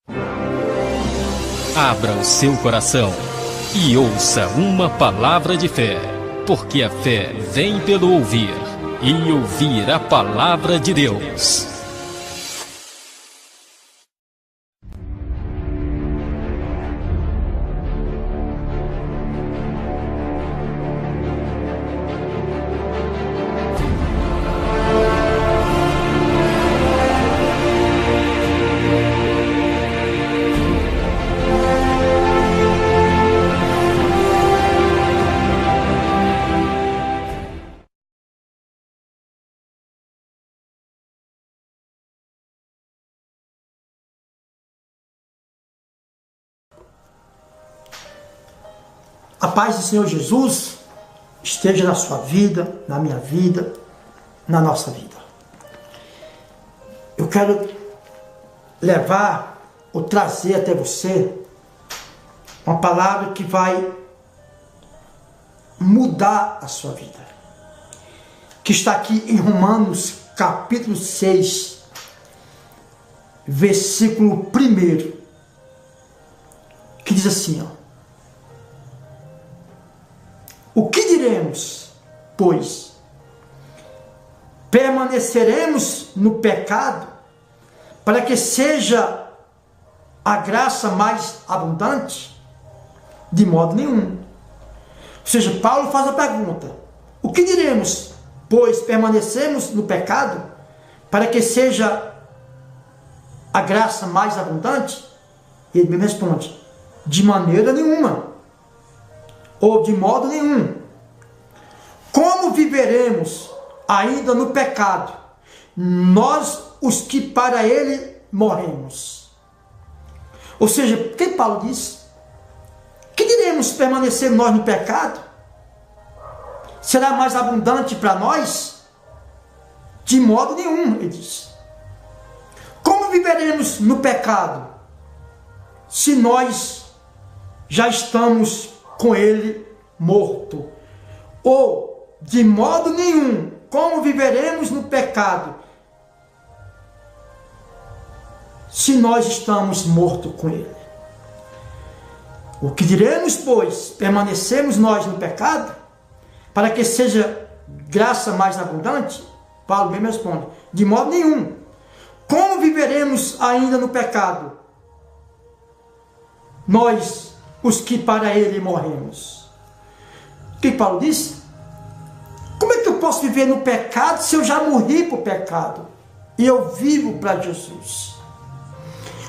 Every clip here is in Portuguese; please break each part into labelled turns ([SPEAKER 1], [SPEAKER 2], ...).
[SPEAKER 1] Abra o seu coração e ouça uma palavra de fé, porque a fé vem pelo ouvir, e ouvir a palavra de Deus.
[SPEAKER 2] A paz do Senhor Jesus esteja na sua vida, na minha vida, na nossa vida. Eu quero levar ou trazer até você uma palavra que vai mudar a sua vida. Que está aqui em Romanos capítulo 6, versículo 1, que diz assim, ó: o que diremos, pois? Permaneceremos no pecado para que seja a graça mais abundante? De modo nenhum. Ou seja, Paulo faz a pergunta: o que diremos, pois permanecemos no pecado para que seja a graça mais abundante? E ele me responde: de maneira nenhuma. Ou de modo nenhum. Como viveremos ainda no pecado, nós os que para ele morremos? Ou seja, o que Paulo diz? Que diremos permanecer nós no pecado? Será mais abundante para nós? De modo nenhum, ele diz. Como viveremos no pecado, se nós já estamos com ele morto? Ou, de modo nenhum, como viveremos no pecado, se nós estamos mortos com ele? O que diremos, pois? Permanecemos nós no pecado, para que seja graça mais abundante? Paulo mesmo responde: de modo nenhum. Como viveremos ainda no pecado, nós, os que para ele morremos? O que Paulo disse? Como é que eu posso viver no pecado se eu já morri para o pecado e eu vivo para Jesus?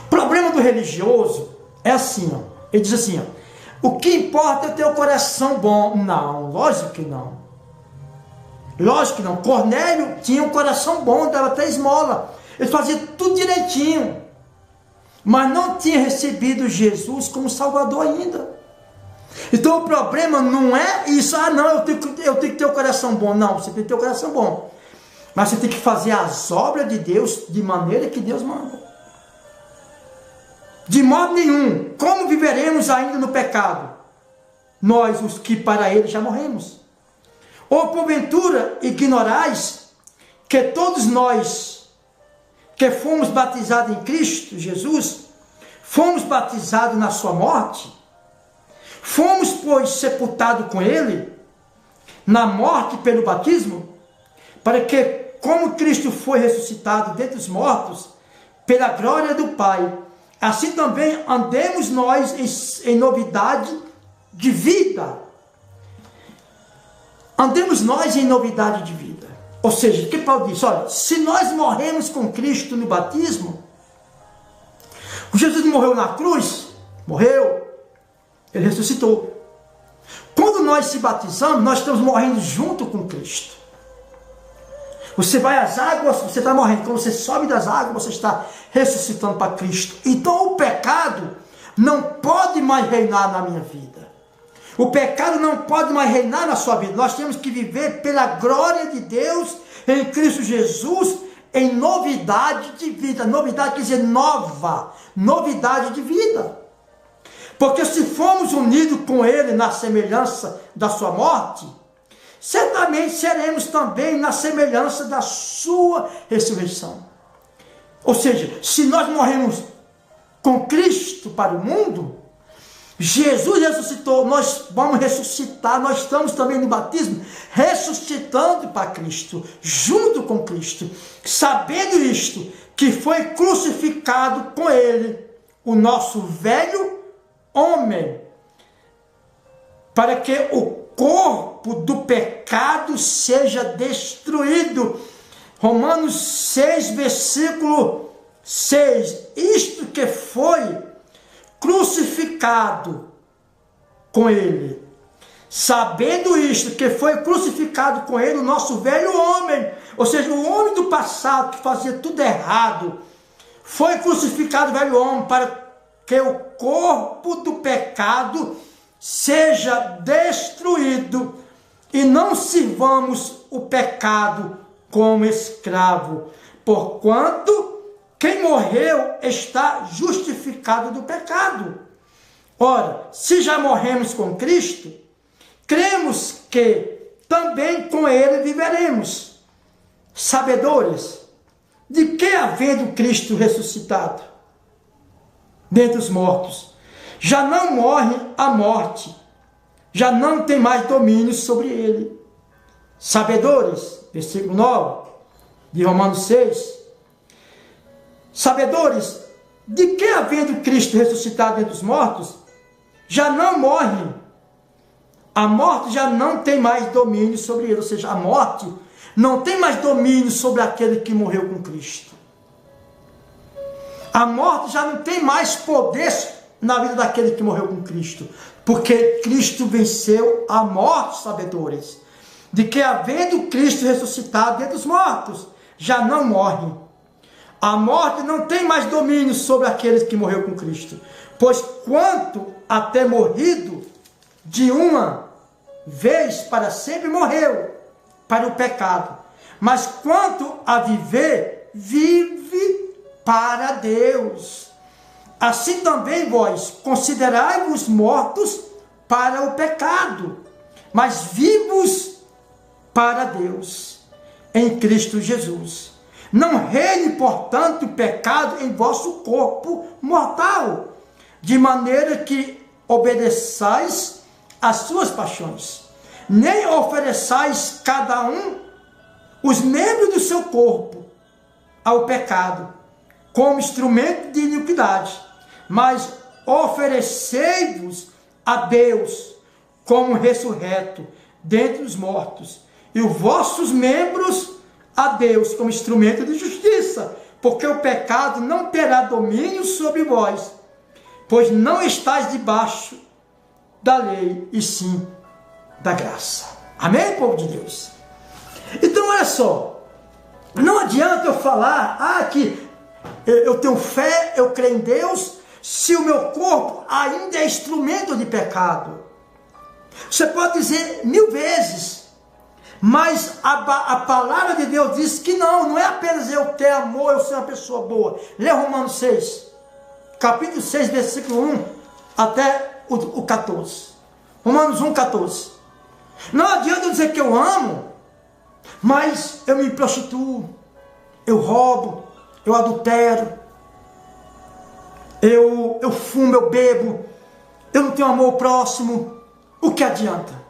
[SPEAKER 2] O problema do religioso é assim, ó. Ele diz assim, ó: o que importa é ter o coração bom. Não, lógico que não. Lógico que não. Cornélio tinha um coração bom, dava até esmola, ele fazia tudo direitinho, mas não tinha recebido Jesus como Salvador ainda. Então o problema não é isso: não, eu tenho que ter o coração bom. Não, você tem que ter o coração bom, mas você tem que fazer as obras de Deus de maneira que Deus manda. De modo nenhum. Como viveremos ainda no pecado, nós, os que para ele já morremos? Ou porventura ignorais que todos nós que fomos batizados em Cristo Jesus, fomos batizados na sua morte? Fomos, pois, sepultados com ele na morte pelo batismo, para que, como Cristo foi ressuscitado dentre os mortos, pela glória do Pai, assim também andemos nós em novidade de vida. Andemos nós em novidade de vida. Ou seja, o que Paulo diz? Olha, se nós morremos com Cristo no batismo, Jesus morreu na cruz, morreu, ele ressuscitou. Quando nós se batizamos, nós estamos morrendo junto com Cristo. Você vai às águas, você está morrendo. Quando você sobe das águas, você está ressuscitando para Cristo. Então o pecado não pode mais reinar na minha vida. O pecado não pode mais reinar na sua vida. Nós temos que viver pela glória de Deus em Cristo Jesus, em novidade de vida. Novidade quer dizer nova, novidade de vida. Porque se formos unidos com ele na semelhança da sua morte, certamente seremos também na semelhança da sua ressurreição. Ou seja, se nós morremos com Cristo para o mundo, Jesus ressuscitou, nós vamos ressuscitar, nós estamos também no batismo, ressuscitando para Cristo, junto com Cristo, sabendo isto, que foi crucificado com Ele, o nosso velho homem, para que o corpo do pecado seja destruído. Romanos 6, versículo 6, isto que foi crucificado com Ele, sabendo isto, que foi crucificado com Ele o nosso velho homem, ou seja, o homem do passado que fazia tudo errado, foi crucificado o velho homem para que o corpo do pecado seja destruído e não sirvamos o pecado como escravo, porquanto quem morreu está justificado do pecado. Ora, se já morremos com Cristo, cremos que também com Ele viveremos. Sabedores de que, havendo Cristo ressuscitado dentre os mortos, já não morre a morte, já não tem mais domínio sobre ele. Sabedores, versículo 9 de Romanos 6, sabedores de que, havendo Cristo ressuscitado dentre os mortos, já não morre, a morte já não tem mais domínio sobre ele, ou seja, a morte não tem mais domínio sobre aquele que morreu com Cristo. A morte já não tem mais poder na vida daquele que morreu com Cristo, porque Cristo venceu a morte, sabedores, de que, havendo Cristo ressuscitado dentre os mortos, já não morre. A morte não tem mais domínio sobre aqueles que morreu com Cristo, pois quanto a ter morrido de uma vez para sempre, morreu para o pecado, mas quanto a viver, vive para Deus. Assim também vós considerai-vos mortos para o pecado, mas vivos para Deus em Cristo Jesus. Não reine, portanto, o pecado em vosso corpo mortal, de maneira que obedeçais às suas paixões, nem ofereçais cada um os membros do seu corpo ao pecado, como instrumento de iniquidade, mas oferecei-vos a Deus como ressurreto dentre os mortos, e os vossos membros a Deus como instrumento de justiça, porque o pecado não terá domínio sobre vós, pois não estáis debaixo da lei, e sim da graça. Amém, povo de Deus? Então, olha só, não adianta eu falar, que eu tenho fé, eu creio em Deus, se o meu corpo ainda é instrumento de pecado. Você pode dizer 1000 vezes, mas a palavra de Deus diz que não é apenas eu ter amor, eu ser uma pessoa boa. Lê Romanos 6, capítulo 6, versículo 1 até o 14. Romanos 1, 14. Não adianta eu dizer que eu amo, mas eu me prostituo, eu roubo, eu adultero, eu fumo, eu bebo, eu não tenho amor próximo. O que adianta?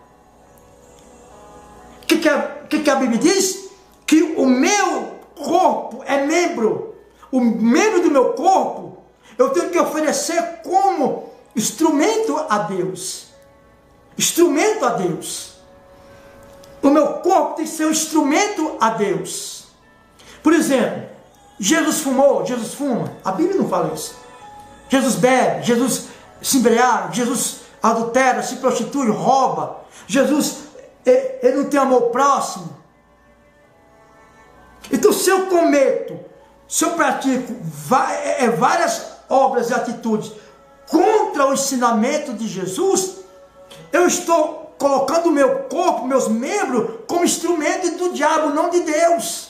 [SPEAKER 2] O que a Bíblia diz? Que o meu corpo é membro. O membro do meu corpo eu tenho que oferecer como instrumento a Deus. Instrumento a Deus. O meu corpo tem que ser um instrumento a Deus. Por exemplo, Jesus fumou, Jesus fuma. A Bíblia não fala isso. Jesus bebe, Jesus se embriaga, Jesus adultera, se prostitui, rouba. Jesus, ele não tem amor próximo. Então, se eu cometo, se eu pratico várias obras e atitudes contra o ensinamento de Jesus, eu estou colocando o meu corpo, meus membros, como instrumento do diabo, não de Deus.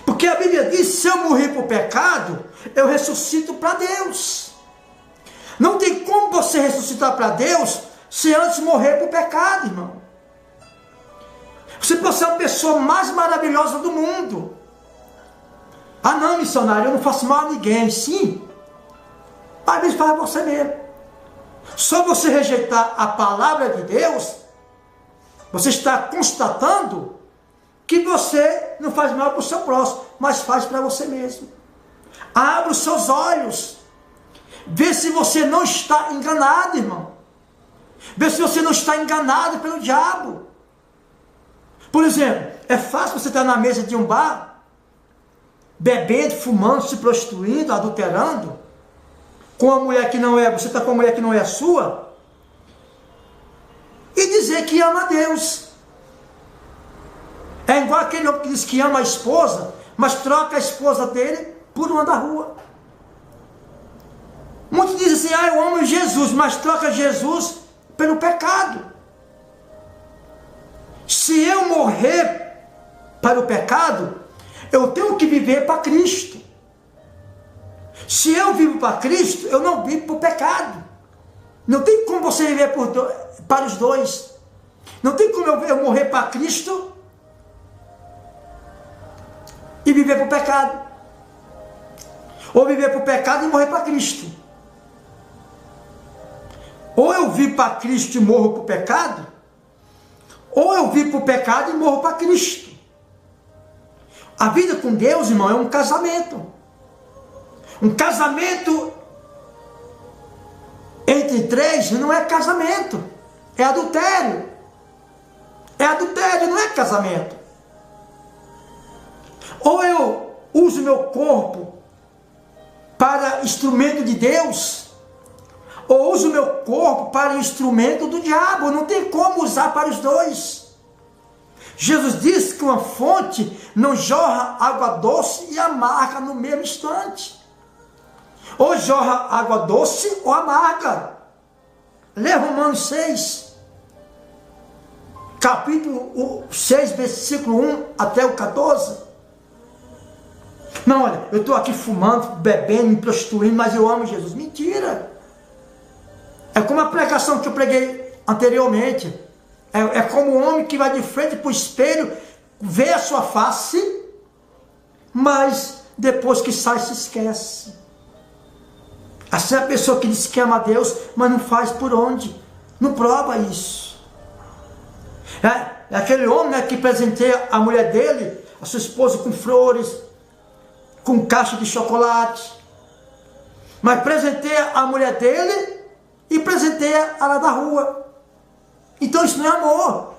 [SPEAKER 2] Porque a Bíblia diz, se eu morrer por pecado, eu ressuscito para Deus. Não tem como você ressuscitar para Deus se antes morrer por pecado, irmão. Você pode ser a pessoa mais maravilhosa do mundo. Ah não, missionário, eu não faço mal a ninguém. Sim, Faz isso para você mesmo. Só você rejeitar a palavra de Deus, você está constatando que você não faz mal para o seu próximo, mas faz para você mesmo. Abra os seus olhos. Vê se você não está enganado, irmão. Vê se você não está enganado pelo diabo. Por exemplo, é fácil você estar na mesa de um bar, bebendo, fumando, se prostituindo, adulterando, com uma mulher que não é, você está com uma mulher que não é a sua, e dizer que ama a Deus. É igual aquele homem que diz que ama a esposa, mas troca a esposa dele por uma da rua. Muitos dizem assim, eu amo Jesus, mas troca Jesus pelo pecado. Se eu morrer para o pecado, eu tenho que viver para Cristo. Se eu vivo para Cristo, eu não vivo para o pecado. Não tem como você viver para os dois. Não tem como eu morrer para Cristo e viver para o pecado. Ou viver para o pecado e morrer para Cristo. Ou eu vivo para Cristo e morro para o pecado, ou eu vivo para o pecado e morro para Cristo. A vida com Deus, irmão, é um casamento. Um casamento entre três não é casamento, é adultério. É adultério, não é casamento. Ou eu uso meu corpo para instrumento de Deus, ou uso meu corpo para instrumento do diabo. Não tem como usar para os dois. Jesus disse que uma fonte não jorra água doce e amarga no mesmo instante. Ou jorra água doce ou amarga. Lê Romanos 6, capítulo 6, versículo 1 até o 14. Não, olha, eu estou aqui fumando, bebendo, me prostituindo, mas eu amo Jesus. Mentira! É como a pregação que eu preguei anteriormente. É como um homem que vai de frente para o espelho, vê a sua face, mas depois que sai se esquece. Assim é a pessoa que diz que ama a Deus, mas não faz por onde. Não prova isso. É aquele homem, né, que presenteia a mulher dele, a sua esposa, com flores, com caixa de chocolate. Mas presenteia a mulher dele e presenteia ela da rua. Então isso não é amor.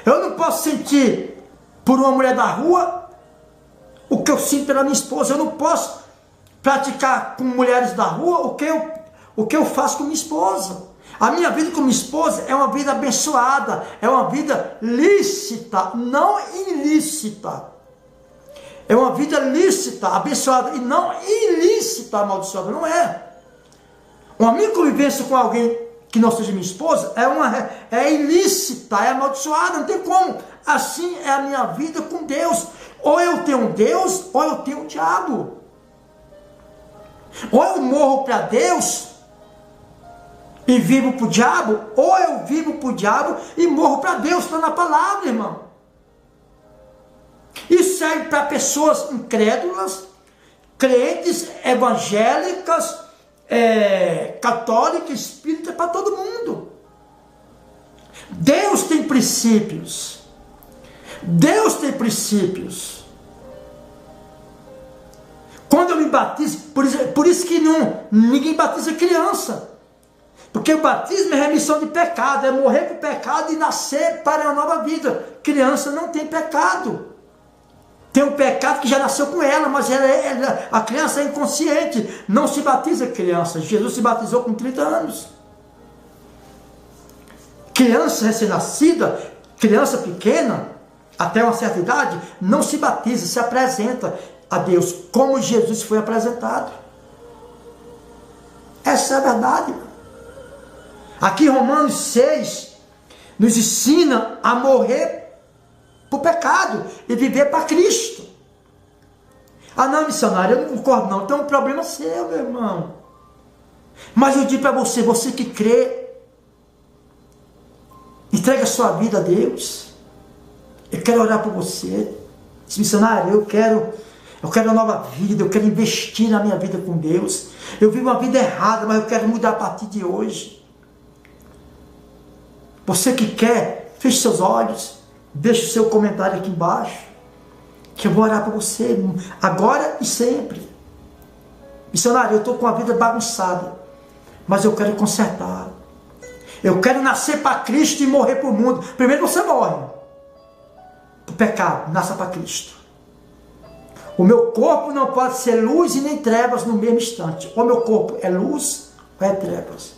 [SPEAKER 2] Eu não posso sentir por uma mulher da rua o que eu sinto pela minha esposa. Eu não posso praticar com mulheres da rua o que eu faço com minha esposa. A minha vida com minha esposa é uma vida abençoada, é uma vida lícita, não ilícita. É uma vida lícita, abençoada, e não ilícita, amaldiçoada, não é. Uma minha convivência com alguém que não seja minha esposa é ilícita, é amaldiçoada, não tem como. Assim é a minha vida com Deus. Ou eu tenho um Deus, ou eu tenho um diabo. Ou eu morro para Deus e vivo para o diabo, ou eu vivo para o diabo e morro para Deus. Está na palavra, irmão. Isso serve para pessoas incrédulas, crentes, evangélicas, católicas, espíritas, para todo mundo. Deus tem princípios. Deus tem princípios. Quando eu me batizo, por isso que ninguém batiza criança. Porque o batismo é remissão de pecado, é morrer para o pecado e nascer para uma nova vida. Criança não tem pecado. Tem um pecado que já nasceu com ela, mas a criança é inconsciente. Não se batiza criança. Jesus se batizou com 30 anos. Criança recém-nascida, criança pequena, até uma certa idade, não se batiza, se apresenta a Deus como Jesus foi apresentado. Essa é a verdade. Aqui Romanos 6 nos ensina a morrer para o pecado e viver para Cristo. Ah não, missionário, eu não concordo não, então é um problema seu, meu irmão. Mas eu digo para você, você que crê, entrega a sua vida a Deus. Eu quero orar por você. Esse missionário, eu quero Eu quero uma nova vida, eu quero investir na minha vida com Deus. Eu vivo uma vida errada, mas eu quero mudar a partir de hoje. Você que quer, feche seus olhos, deixe o seu comentário aqui embaixo, que eu vou orar por você, agora e sempre. Missionário, eu estou com a vida bagunçada, mas eu quero consertar. Eu quero nascer para Cristo e morrer para o mundo. Primeiro você morre para o pecado, nasça para Cristo. O meu corpo não pode ser luz e nem trevas no mesmo instante. Ou meu corpo é luz ou é trevas.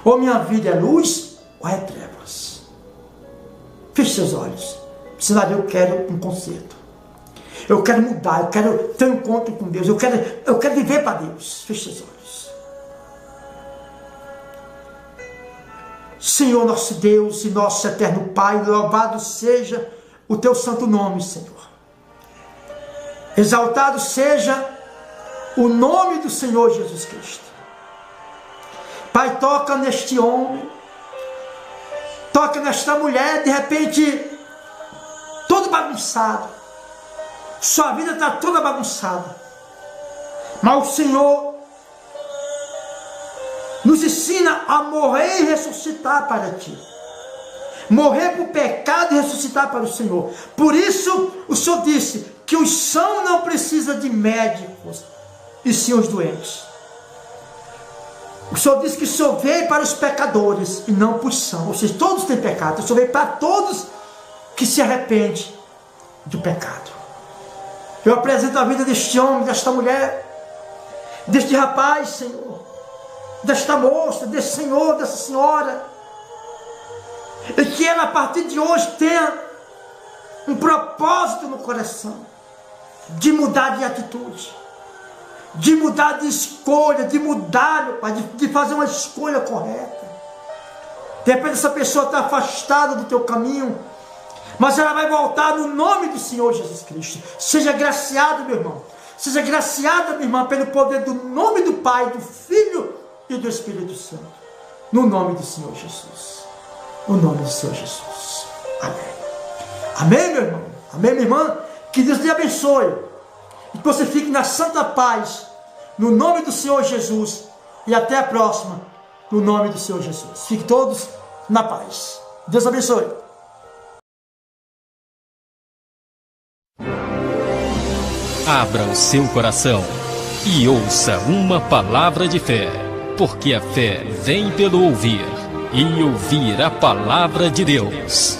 [SPEAKER 2] Ou minha vida é luz ou é trevas. Feche seus olhos. Missionário, eu quero um conserto. Eu quero mudar, eu quero ter um encontro com Deus. Eu quero viver para Deus. Feche seus olhos. Senhor nosso Deus e nosso eterno Pai, louvado seja o teu santo nome, Senhor. Exaltado seja o nome do Senhor Jesus Cristo. Pai, toca neste homem, toca nesta mulher, de repente, todo bagunçado. Sua vida está toda bagunçada. Mas o Senhor nos ensina a morrer e ressuscitar para Ti. Morrer para o pecado e ressuscitar para o Senhor. Por isso, o Senhor disse que os sãos não precisam de médicos, e sim os doentes. O Senhor disse que o Senhor veio para os pecadores e não para os sãos. Ou seja, todos têm pecado. O Senhor veio para todos que se arrependem do pecado. Eu apresento a vida deste homem, desta mulher, deste rapaz, Senhor, desta moça, desse senhor, dessa senhora, e que ela a partir de hoje tenha um propósito no coração, de mudar de atitude, de mudar de escolha, de mudar, meu Pai, de fazer uma escolha correta. De repente essa pessoa está afastada do teu caminho, mas ela vai voltar no nome do Senhor Jesus Cristo. Seja graciado, meu irmão. Seja graciada, minha irmã, pelo poder do nome do Pai, do Filho e do Espírito Santo. No nome do Senhor Jesus. No nome do Senhor Jesus. Amém. Amém, meu irmão. Amém, minha irmã. Que Deus lhe abençoe. E que você fique na santa paz. No nome do Senhor Jesus. E até a próxima. No nome do Senhor Jesus. Fiquem todos na paz. Deus abençoe.
[SPEAKER 1] Abra o seu coração e ouça uma palavra de fé, porque a fé vem pelo ouvir, e ouvir a palavra de Deus.